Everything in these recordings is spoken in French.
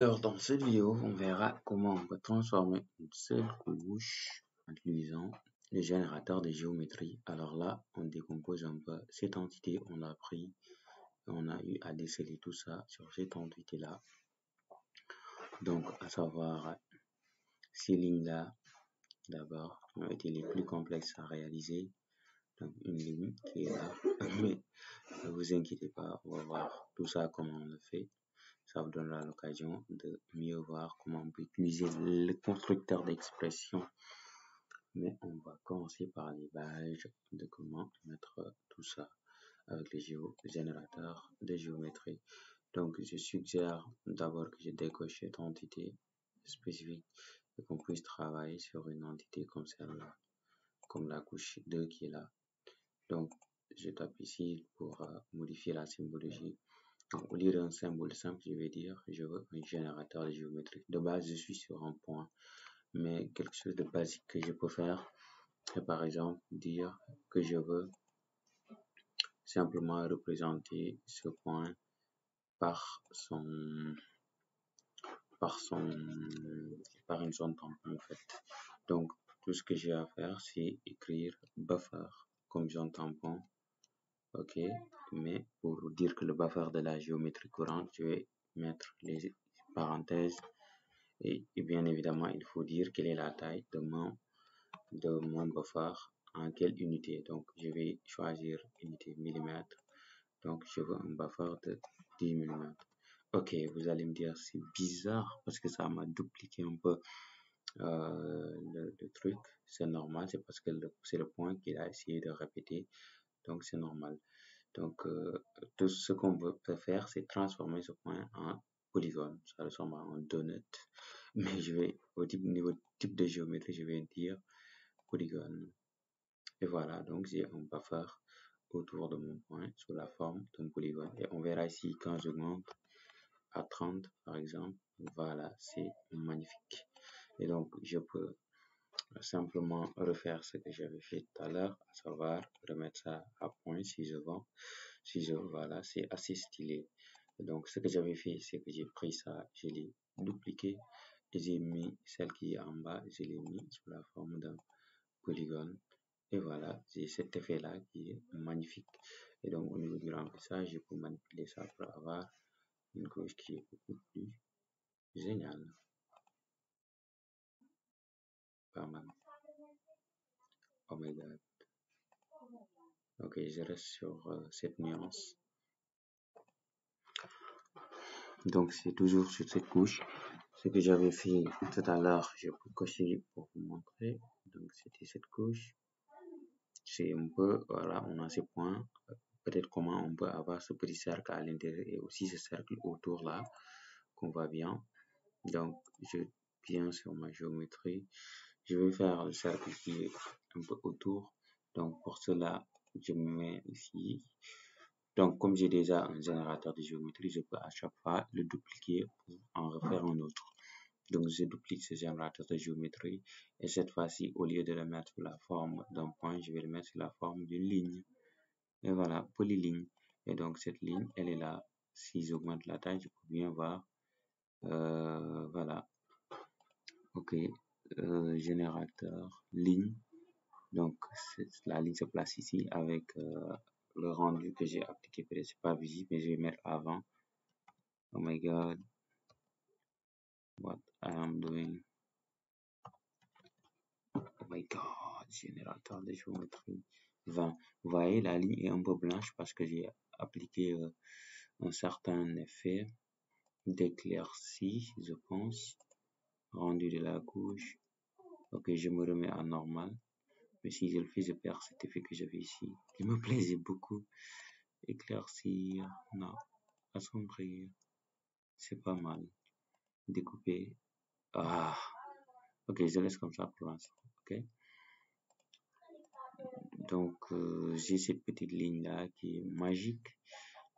Alors, dans cette vidéo, on verra comment on peut transformer une seule couche en utilisant le générateur de géométrie. Alors là, on décompose un peu cette entité, on l'a pris, et on a eu à déceler tout ça sur cette entité-là. Donc, à savoir, ces lignes-là, d'abord, ont été les plus complexes à réaliser. Donc, une ligne qui est là, mais ne vous inquiétez pas, on va voir tout ça, comment on le fait. Ça vous donnera l'occasion de mieux voir comment on peut utiliser le constructeur d'expression. Mais on va commencer par les bases de comment mettre tout ça avec les générateurs de géométrie. Donc, je suggère d'abord que je décoche cette entité spécifique et qu'on puisse travailler sur une entité comme celle-là, comme la couche 2 qui est là. Donc, je tape ici pour modifier la symbologie. Donc, au lieu d'un symbole simple, je vais dire je veux un générateur de géométrie. De base, je suis sur un point, mais quelque chose de basique que je peux faire, c'est par exemple dire que je veux simplement représenter ce point par par une zone tampon en fait. Donc, tout ce que j'ai à faire, c'est écrire buffer comme zone tampon. Ok, mais pour dire que le buffer de la géométrie courante, je vais mettre les parenthèses et bien évidemment, il faut dire quelle est la taille de mon buffer en quelle unité. Donc, je vais choisir unité millimètre. Donc, je veux un buffer de 10 mm. Ok, vous allez me dire, c'est bizarre parce que ça m'a dupliqué un peu le truc. C'est normal, c'est parce que c'est le point qu'il a essayé de répéter. Donc, c'est normal. Donc, tout ce qu'on peut faire, c'est transformer ce point en polygone. Ça ressemble à un donut. Mais je vais, niveau type de géométrie, je vais dire polygone. Et voilà, donc j'ai un buffer autour de mon point sous la forme d'un polygone. Et on verra ici quand j'augmente à 30, par exemple. Voilà, c'est magnifique. Et donc, je peux simplement refaire ce que j'avais fait tout à l'heure, à savoir remettre ça à point si je veux. Voilà, c'est assez stylé. Donc, ce que j'avais fait, c'est que j'ai pris ça, je l'ai dupliqué et j'ai mis celle qui est en bas, je l'ai mis sous la forme d'un polygone. Et voilà, j'ai cet effet-là qui est magnifique. Et donc, au niveau du remplissage, je peux manipuler ça pour avoir une couche qui est beaucoup plus géniale. Pas mal. Oh my god. Ok, je reste sur cette nuance. Donc, c'est toujours sur cette couche. Ce que j'avais fait tout à l'heure, je peux cocher pour vous montrer. Donc, c'était cette couche. C'est un peu, voilà, on a ces points. Peut-être comment on peut avoir ce petit cercle à l'intérieur et aussi ce cercle autour là, qu'on voit bien. Donc, je viens sur ma géométrie. Je vais faire le cercle qui est un peu autour. Donc, pour cela, je me mets ici. Donc, comme j'ai déjà un générateur de géométrie, je peux à chaque fois le dupliquer pour en refaire un autre. Donc, je duplique ce générateur de géométrie. Et cette fois-ci, au lieu de le mettre sous la forme d'un point, je vais le mettre sous la forme d'une ligne. Et voilà, polyligne. Et donc, cette ligne, elle est là. Si j'augmente la taille, je peux bien voir. Voilà. Ok. Générateur, ligne. Donc, la ligne se place ici avec le rendu que j'ai appliqué. Peut-être c'est pas visible, mais je vais mettre avant. Oh my god. What I am doing. Oh my god. Générateur de géométrie 20. Vous voyez, la ligne est un peu blanche parce que j'ai appliqué un certain effet d'éclaircie, je pense. Rendu de la couche. Ok, je me remets à normal. Mais si je le fais, je perds cet effet que j'avais ici. Il me plaisait beaucoup. Éclaircir, non. Assombrir, c'est pas mal. Découper, ah. Ok, je laisse comme ça pour l'instant. Ok. Donc, j'ai cette petite ligne là qui est magique.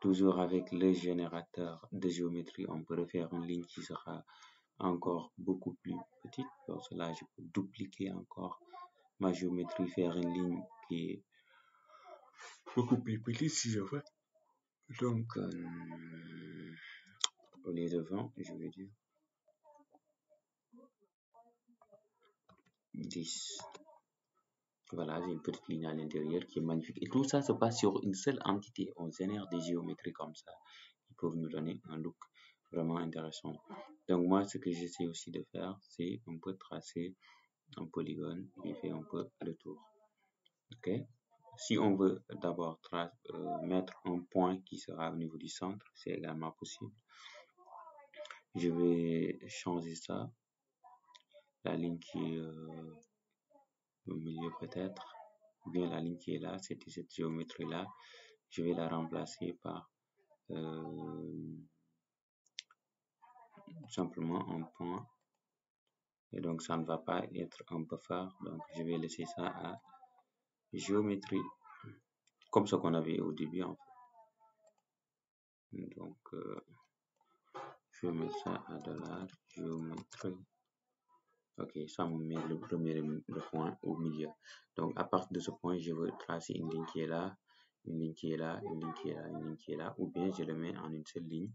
Toujours avec le générateur de géométrie, on peut refaire une ligne qui sera encore beaucoup plus petite. Pour cela, je peux dupliquer encore ma géométrie, faire une ligne qui est beaucoup plus petite si je veux. Donc, au lieu de 20, je vais dire 10. Voilà, j'ai une petite ligne à l'intérieur qui est magnifique. Et tout ça se passe sur une seule entité. On génère des géométries comme ça qui peuvent nous donner un look vraiment intéressant. Donc moi, ce que j'essaie aussi de faire, c'est un peu tracer un polygone qui fait un peu le tour. Ok. Si on veut d'abord mettre un point qui sera au niveau du centre, c'est également possible. Je vais changer ça. La ligne qui est au milieu peut-être, ou bien la ligne qui est là, c'était cette géométrie-là. Je vais la remplacer par simplement un point. Et donc ça ne va pas être un buffer. Donc je vais laisser ça à géométrie, comme ce qu'on avait au début en fait. Donc je vais mettre ça à $géométrie. Ok, ça me met le point au milieu. Donc à partir de ce point, je veux tracer une ligne qui est là, une ligne qui est là, une ligne qui est là, une ligne qui est là, ou bien je le mets en une seule ligne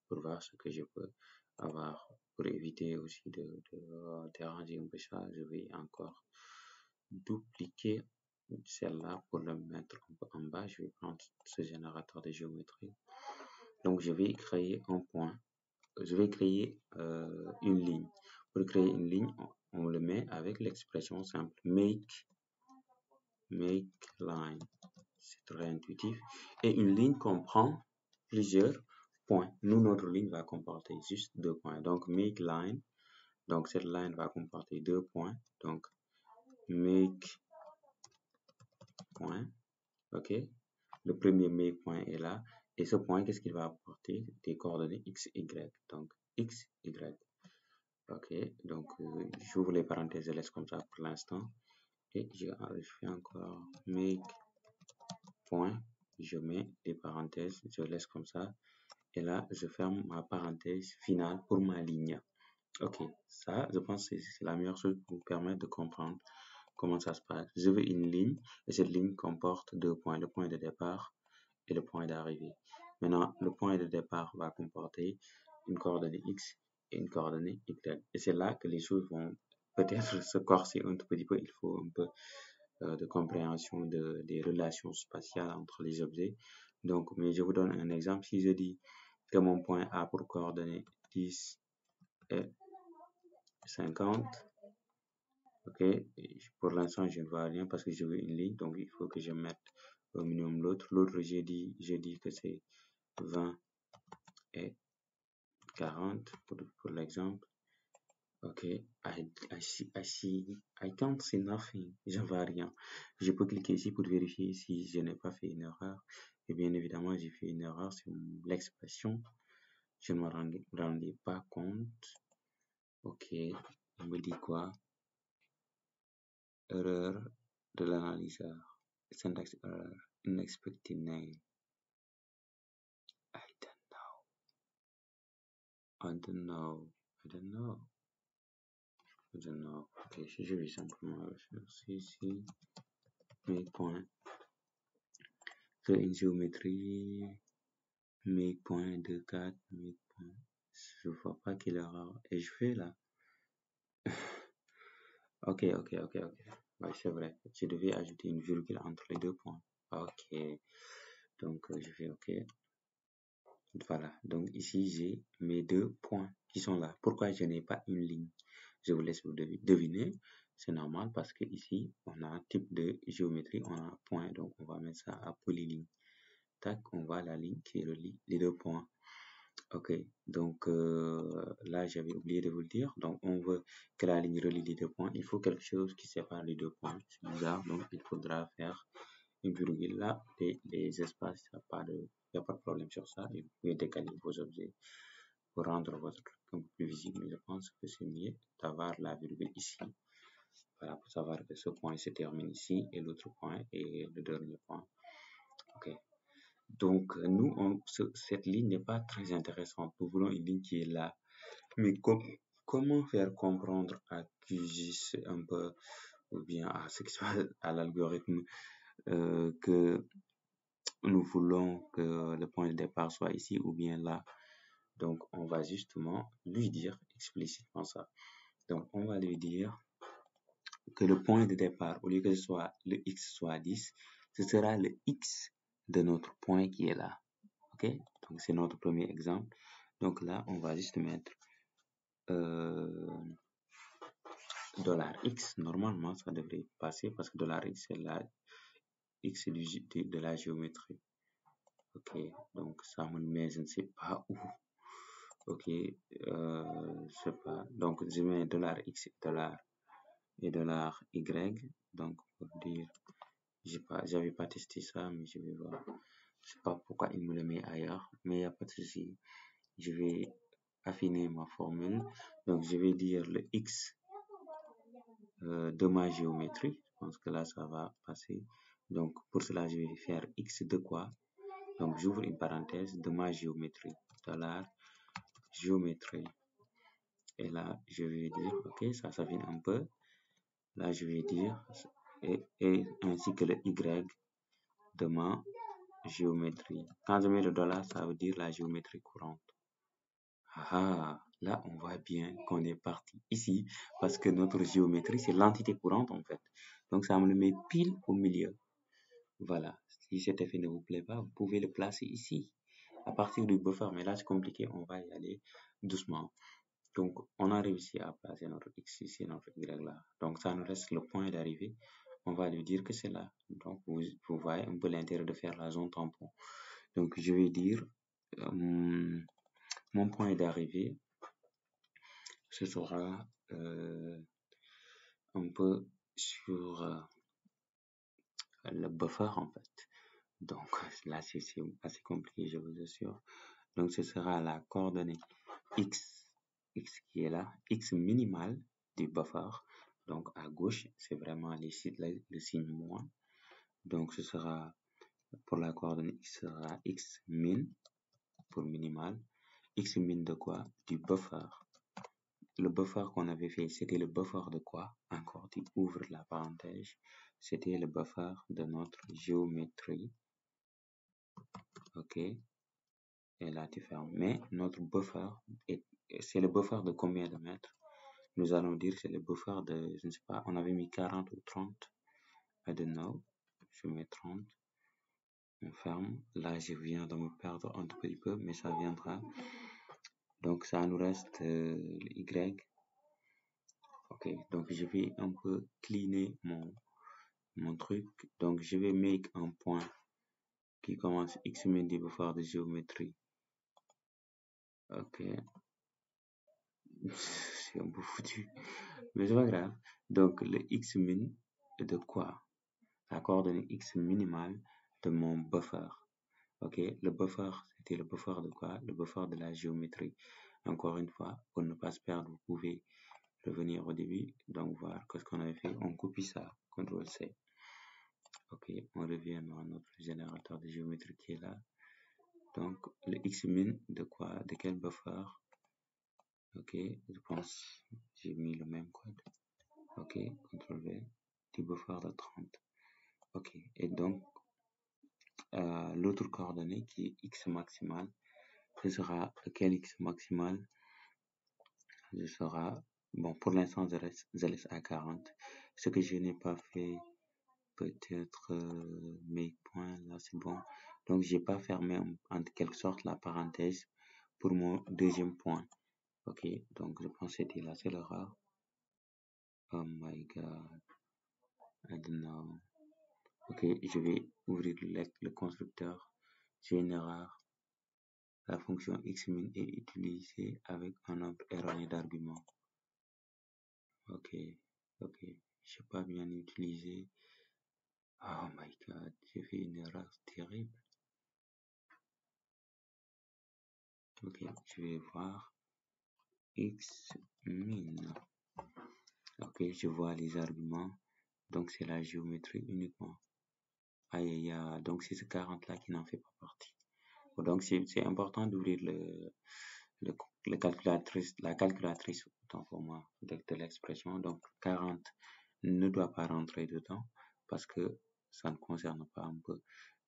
pour voir ce que je peux avoir. Pour éviter aussi de déranger un peu ça, je vais encore dupliquer celle-là pour le mettre un peu en bas. Je vais prendre ce générateur de géométrie. Donc je vais créer un point. Je vais créer une ligne. Pour créer une ligne, on le met avec l'expression simple make line. C'est très intuitif. Et une ligne comprend plusieurs points. Nous, notre ligne va comporter juste 2 points. Donc make line. Donc cette line va comporter 2 points. Donc make point. Ok. Le premier make point est là. Et ce point, qu'est-ce qu'il va apporter? Des coordonnées x, y. Donc x, y. Ok, donc j'ouvre les parenthèses, je laisse comme ça pour l'instant. Et je fais encore make point, je mets des parenthèses, je laisse comme ça. Et là, je ferme ma parenthèse finale pour ma ligne. Ok, ça, je pense que c'est la meilleure chose pour vous permettre de comprendre comment ça se passe. Je veux une ligne et cette ligne comporte 2 points, le point de départ et le point d'arrivée. Maintenant, le point de départ va comporter une coordonnée x et une coordonnée y. Et c'est là que les choses vont peut-être se corser un tout petit peu. Il faut un peu de compréhension des relations spatiales entre les objets. Donc, mais je vous donne un exemple. Si je dis que mon point A pour coordonnées 10 et 50, ok, et pour l'instant, je ne vois rien parce que je veux une ligne. Donc, il faut que je mette au minimum l'autre. L'autre, j'ai dit que c'est 20 et 40 pour l'exemple. Ok, I can't see nothing. Je ne vois rien. Je peux cliquer ici pour vérifier si je n'ai pas fait une erreur. Et bien évidemment, j'ai fait une erreur sur l'expression. Je ne me rendais pas compte. Ok, on me dit quoi? Erreur de l'analyseur. Syntax error. Unexpected name. I don't know. Ok, si je vais simplement rechercher ici mes points. Une géométrie, mes points 2, 4, mes points. Je vois pas quelle erreur. Et je fais là. Ok. Ouais, c'est vrai. Je devais ajouter une virgule entre les 2 points. Ok. Donc, je fais ok. Voilà. Donc, ici, j'ai mes 2 points qui sont là. Pourquoi je n'ai pas une ligne? Je vous laisse vous deviner. C'est normal parce que ici, on a un type de géométrie, on a un point. Donc, on va mettre ça à polyligne. Tac, on voit la ligne qui relie les 2 points. Ok, donc là, j'avais oublié de vous le dire. Donc, on veut que la ligne relie les 2 points. Il faut quelque chose qui sépare les 2 points. C'est bizarre, donc il faudra faire une virgule là. Les espaces, il n'y a pas de problème sur ça. Et vous pouvez décaler vos objets pour rendre votre truc un peu plus visible. Mais je pense que c'est mieux d'avoir la virgule ici. Voilà, pour savoir que ce point se termine ici et l'autre point est le dernier point. Ok. Donc, nous, cette ligne n'est pas très intéressante. Nous voulons une ligne qui est là. Mais comment faire comprendre à QGIS un peu, ou bien à ce qui se passe à l'algorithme, que nous voulons que le point de départ soit ici ou bien là. Donc, on va justement lui dire explicitement ça. Donc, on va lui dire que le point de départ, au lieu que le x soit 10, ce sera le x de notre point qui est là. Ok? Donc, c'est notre premier exemple. Donc là, on va juste mettre $x. Normalement, ça devrait passer parce que $x, c'est x de la géométrie. Ok, donc ça me le met, je ne sais pas où. Ok, je sais pas. Donc, je mets $x et $y. Donc, pour dire, j'avais pas testé ça, mais je vais voir. Je sais pas pourquoi il me le met ailleurs, mais il n'y a pas de souci. Je vais affiner ma formule. Donc, je vais dire le x de ma géométrie. Je pense que là, ça va passer. Donc, pour cela, je vais faire x de quoi? Donc, j'ouvre une parenthèse de ma géométrie. $géométrie. Et là, je vais dire, ok, ça s'affine un peu. Là, je vais dire, et ainsi que le y de ma géométrie. Quand je mets le $, ça veut dire la géométrie courante. Ah, là, on voit bien qu'on est parti ici parce que notre géométrie, c'est l'entité courante en fait. Donc, ça me le met pile au milieu. Voilà. Si cet effet ne vous plaît pas, vous pouvez le placer ici, à partir du buffer. Mais là, c'est compliqué. On va y aller doucement. Donc, on a réussi à placer notre x ici, notre y là. Donc, ça nous reste le point d'arrivée. On va lui dire que c'est là. Donc, vous voyez un peu l'intérêt de faire la zone tampon. Donc, je vais dire mon point d'arrivée, ce sera un peu sur le buffer en fait. Donc, là, c'est assez compliqué, je vous assure. Donc, ce sera la coordonnée x qui est là, x minimal du buffer. Donc, à gauche, c'est vraiment le signe moins. Donc, ce sera, pour la coordonnée x, sera x min pour minimal. X min de quoi? Du buffer. Le buffer qu'on avait fait, c'était le buffer de quoi? Encore, tu ouvres la parenthèse. C'était le buffer de notre géométrie. Ok. Et là, tu fermes. Mais notre buffer, c'est le buffer de combien de mètres? Nous allons dire que c'est le buffer de, je ne sais pas, on avait mis 40 ou 30. I don't know. Je mets 30. On ferme. Là, je viens de me perdre un tout petit peu, mais ça viendra. Donc, ça nous reste le Y. Ok, donc je vais un peu cleaner mon truc. Donc, je vais make un point qui commence x min du buffer de géométrie. Ok. C'est un peu foutu. Mais c'est pas grave. Donc, le x min est de quoi? La coordonnée x minimale de mon buffer. Ok, le buffer, c'était le buffer de quoi? Le buffer de la géométrie. Encore une fois, pour ne pas se perdre, vous pouvez revenir au début. Donc, voir ce qu'on avait fait. On copie ça. CTRL-C. Ok, on revient à notre générateur de géométrie qui est là. Donc, le x min de quoi? De quel buffer? Ok, je pense j'ai mis le même code. Ok, CTRL-V, du buffer de 30. Ok, et donc, l'autre coordonnée qui est x maximal, ce sera quel x maximal? Ce sera, bon, pour l'instant, je laisse à 40. Ce que je n'ai pas fait, peut-être mes points, là, c'est bon. Donc, j'ai pas fermé en quelque sorte la parenthèse pour mon deuxième point. Ok, donc je pense que c'était là, c'est l'erreur. Oh my god, I don't know. Ok, je vais ouvrir le constructeur. J'ai une erreur. La fonction xmin est utilisée avec un nombre erroné d'arguments. Ok, ok, j'ai pas bien utilisé. Oh my god, j'ai fait une erreur terrible. Ok, je vais voir xmin. Ok, je vois les arguments. Donc, c'est la géométrie uniquement. Aïe, aïe, aïe. Donc, c'est ce 40 là qui n'en fait pas partie. Donc, c'est important d'ouvrir la calculatrice, autant pour moi, de l'expression. Donc, 40 ne doit pas rentrer dedans parce que ça ne concerne pas un peu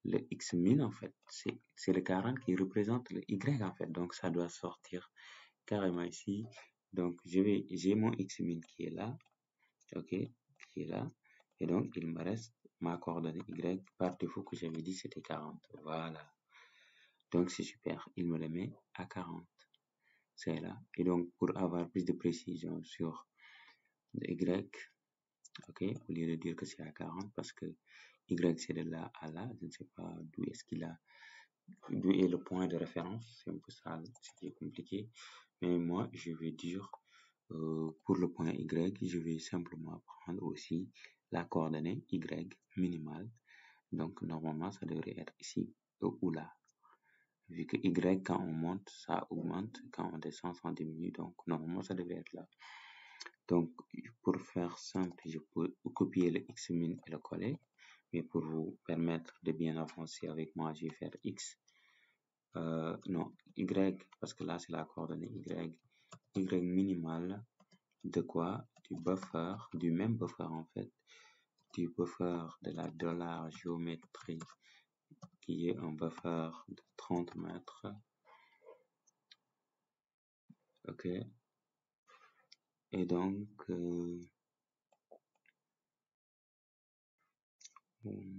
le x min en fait. C'est le 40 qui représente le y en fait. Donc, ça doit sortir carrément ici. Donc, j'ai mon x min qui est là. Ok, qui est là. Et donc, il me reste ma coordonnée Y par défaut que j'avais dit c'était 40. Voilà. Donc, c'est super. Il me le met à 40. C'est là. Et donc, pour avoir plus de précision sur le Y, ok, au lieu de dire que c'est à 40, parce que Y c'est de là à là, je ne sais pas d'où est le point de référence, c'est un peu ça ce qui est compliqué. Mais moi, je vais dire, pour le point Y, je vais simplement prendre aussi la coordonnée Y minimale. Donc, normalement, ça devrait être ici ou là. Vu que Y, quand on monte, ça augmente, quand on descend, ça diminue. Donc, normalement, ça devrait être là. Donc, pour faire simple, je peux copier le X min et le coller. Mais pour vous permettre de bien avancer avec moi, je vais faire X. Non, Y, parce que là, c'est la coordonnée Y. Y minimal de quoi? Du buffer, du même buffer en fait, du buffer de la dollar géométrie qui est un buffer de 30 mètres. Ok. Et donc,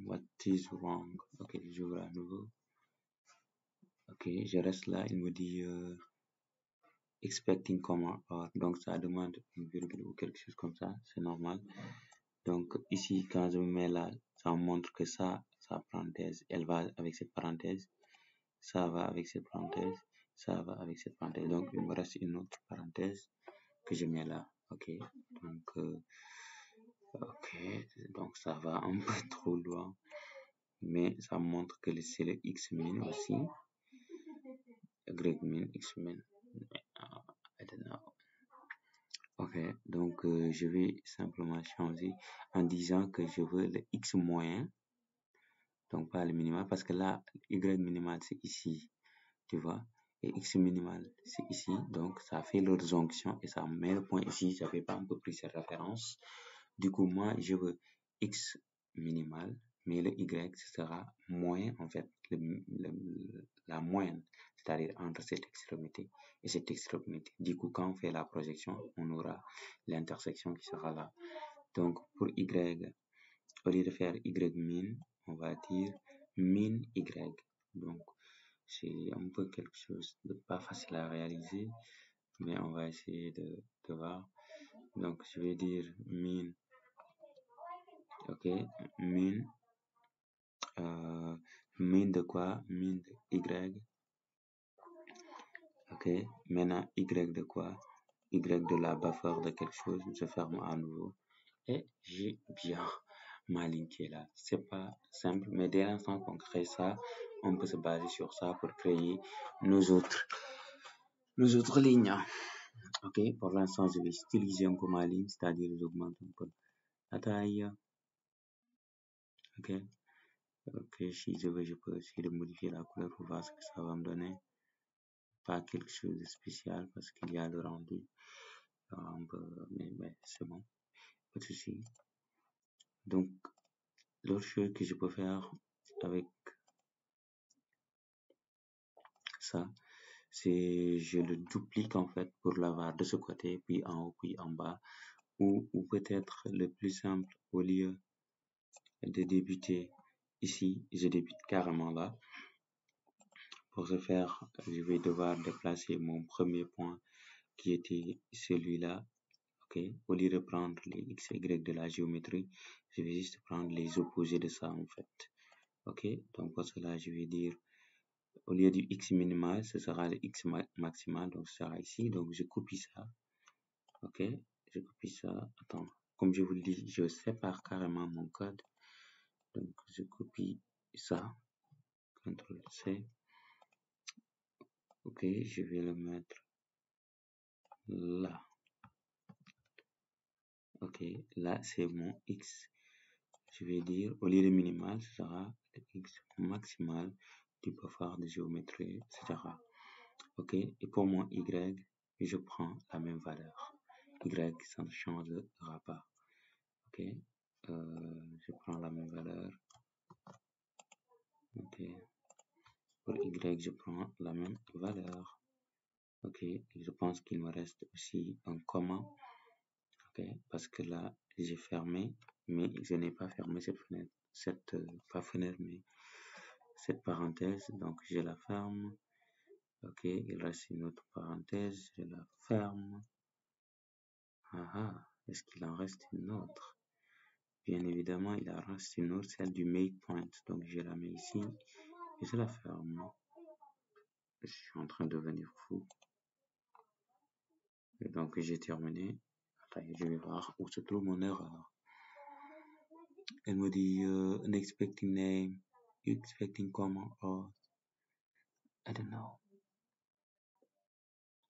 what is wrong? Ok, j'ouvre à nouveau. Ok, je reste là, il me dit expecting comma or, donc ça demande une virgule ou quelque chose comme ça, c'est normal. Donc ici, quand je me mets là, ça montre que ça, sa parenthèse, elle va avec cette parenthèse, ça va avec cette parenthèse, ça va avec cette parenthèse. Donc il me reste une autre parenthèse que je mets là. Ok, donc ça va un peu trop loin, mais ça montre que c'est le X min aussi. Y min, X min. I don't know. Ok, donc je vais simplement changer en disant que je veux le X moyen, donc pas le minimal, parce que là, Y minimal c'est ici, tu vois, et X minimal c'est ici, donc ça fait leur jonction et ça met le point ici, j'avais pas un peu pris cette référence. Du coup, moi, je veux X minimal, mais le Y, ce sera moyen, en fait, la moyenne, c'est-à-dire entre cette extrémité et cette extrémité. Du coup, quand on fait la projection, on aura l'intersection qui sera là. Donc, pour Y, au lieu de faire Y min, on va dire min Y. Donc, c'est un peu quelque chose de pas facile à réaliser, mais on va essayer de voir. Donc, je vais dire min. Ok, min, min de quoi? Min de Y. Ok, maintenant Y de quoi? Y de la buffer de quelque chose. Je ferme à nouveau. Et j'ai bien ma ligne qui est là. C'est pas simple, mais dès l'instant qu'on crée ça, on peut se baser sur ça pour créer nos autres lignes. Ok, pour l'instant, je vais styliser un peu ma ligne, c'est-à-dire j'augmente un peu la taille. Ok. Ok, si je veux, je peux essayer de modifier la couleur pour voir ce que ça va me donner. Pas quelque chose de spécial parce qu'il y a le rendu. Mais c'est bon, pas de souci. Donc, l'autre chose que je peux faire avec ça, c'est je le duplique en fait pour l'avoir de ce côté, puis en haut, puis en bas. Ou peut-être le plus simple, au lieu de débuter ici, je débute carrément là. Pour ce faire, je vais devoir déplacer mon premier point qui était celui-là. Ok, au lieu de prendre les x et y de la géométrie, je vais juste prendre les opposés de ça en fait. Ok, donc pour cela, je vais dire, au lieu du x minimal, ce sera le x maximal, donc ce sera ici. Donc je copie ça. Ok, je copie ça. Attends, comme je vous le dis, je sépare carrément mon code. Donc je copie ça. CTRL C. Ok, je vais le mettre là. Ok, là c'est mon x. Je vais dire, au lieu de minimal, ce sera le x maximal du buffer de géométrie, etc. Ok, et pour mon y, je prends la même valeur. Y, ça ne changera pas. Ok, je prends la même valeur. Ok, pour y, je prends la même valeur. Ok, et je pense qu'il me reste aussi un comma. ok, parce que là, j'ai fermé, mais je n'ai pas fermé cette fenêtre, pas fenêtre, mais cette parenthèse, donc je la ferme, ok, il reste une autre parenthèse, je la ferme, est-ce qu'il en reste une autre? Bien évidemment, il en reste une autre, celle du make point, donc je la mets ici, et je la ferme. Je suis en train de devenir fou. Et donc j'ai terminé. Attends, je vais voir où se trouve mon erreur. Elle me dit unexpected name, expecting comma or I don't know.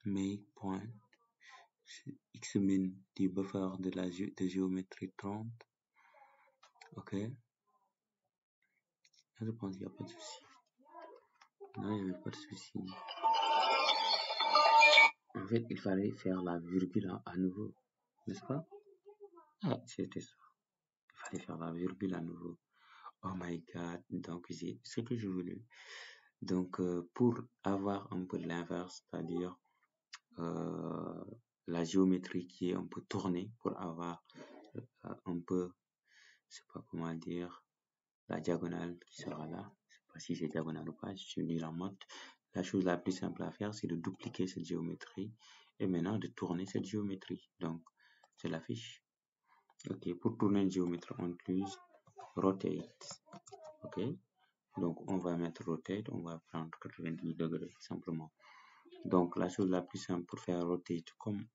Make point. Examine du buffer de géométrie 30. Ok. Je pense qu'il n'y a pas de souci. Non, il n'y avait pas de souci. En fait, il fallait faire la virgule à nouveau. N'est-ce pas? Ah, c'était ça. Il fallait faire la virgule à nouveau. Oh my god. Donc, c'est ce que je voulais. Donc, pour avoir un peu l'inverse, c'est-à-dire la géométrie qui est un peu tournée, pour avoir un peu, je sais pas comment dire, la diagonale qui sera là. Je sais pas si c'est diagonale ou pas, je suis nul en mode. La chose la plus simple à faire, c'est de dupliquer cette géométrie et maintenant de tourner cette géométrie. Donc, je l'affiche. Ok, pour tourner une géométrie, on utilise rotate. Ok, donc on va mettre rotate, on va prendre 90 degrés simplement. Donc, la chose la plus simple pour faire rotate, comme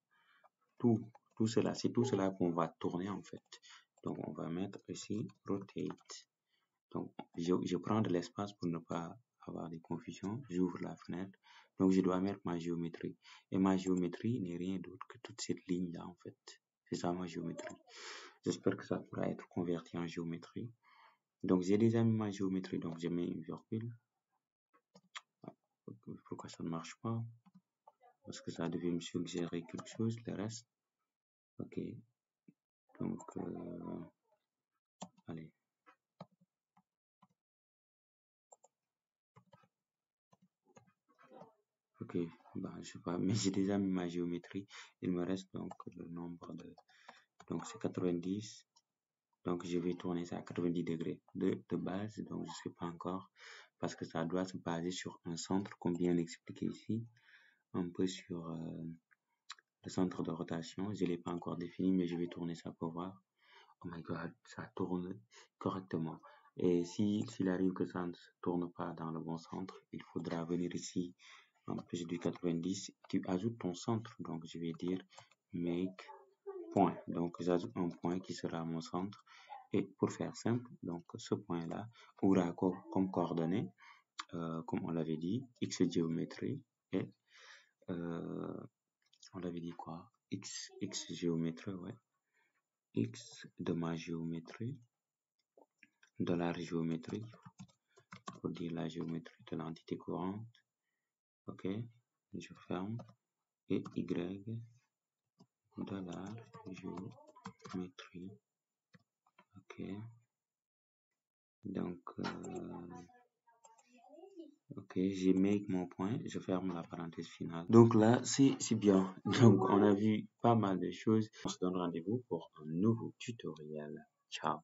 tout cela, c'est tout cela qu'on va tourner en fait. Donc, on va mettre ici rotate. Donc, je prends de l'espace pour ne pas avoir de confusion. J'ouvre la fenêtre. Donc, je dois mettre ma géométrie. Et ma géométrie n'est rien d'autre que toute cette ligne-là en fait. C'est ça ma géométrie. J'espère que ça pourra être converti en géométrie. Donc, j'ai déjà mis ma géométrie. Donc, je mets une virgule. Pourquoi ça ne marche pas? Parce que ça devait me suggérer quelque chose, le reste. Ok. Donc, allez. Ok, je sais pas, mais j'ai déjà mis ma géométrie. Il me reste donc le nombre de... Donc, c'est 90. Donc, je vais tourner ça à 90 degrés de base. Donc, je ne sais pas encore. Parce que ça doit se baser sur un centre, comme bien expliqué ici. Un peu sur le centre de rotation. Je ne l'ai pas encore défini, mais je vais tourner ça pour voir. Oh my god, ça tourne correctement. Et s'il arrive que ça ne se tourne pas dans le bon centre, il faudra venir ici, en plus du 90, tu ajoutes ton centre. Donc, je vais dire make point. Donc, j'ajoute un point qui sera mon centre. Et pour faire simple, donc ce point-là aura comme coordonnée, comme on l'avait dit, x géométrie et on l'avait dit quoi? X géométrie, ouais. X de ma géométrie, de la géométrie, pour dire la géométrie de l'entité courante. Ok, je ferme. Et Y de la géométrie. Ok. Donc, ok, j'ai make mon point, je ferme la parenthèse finale. Donc là, c'est bien. Donc, on a vu pas mal de choses. On se donne rendez-vous pour un nouveau tutoriel. Ciao.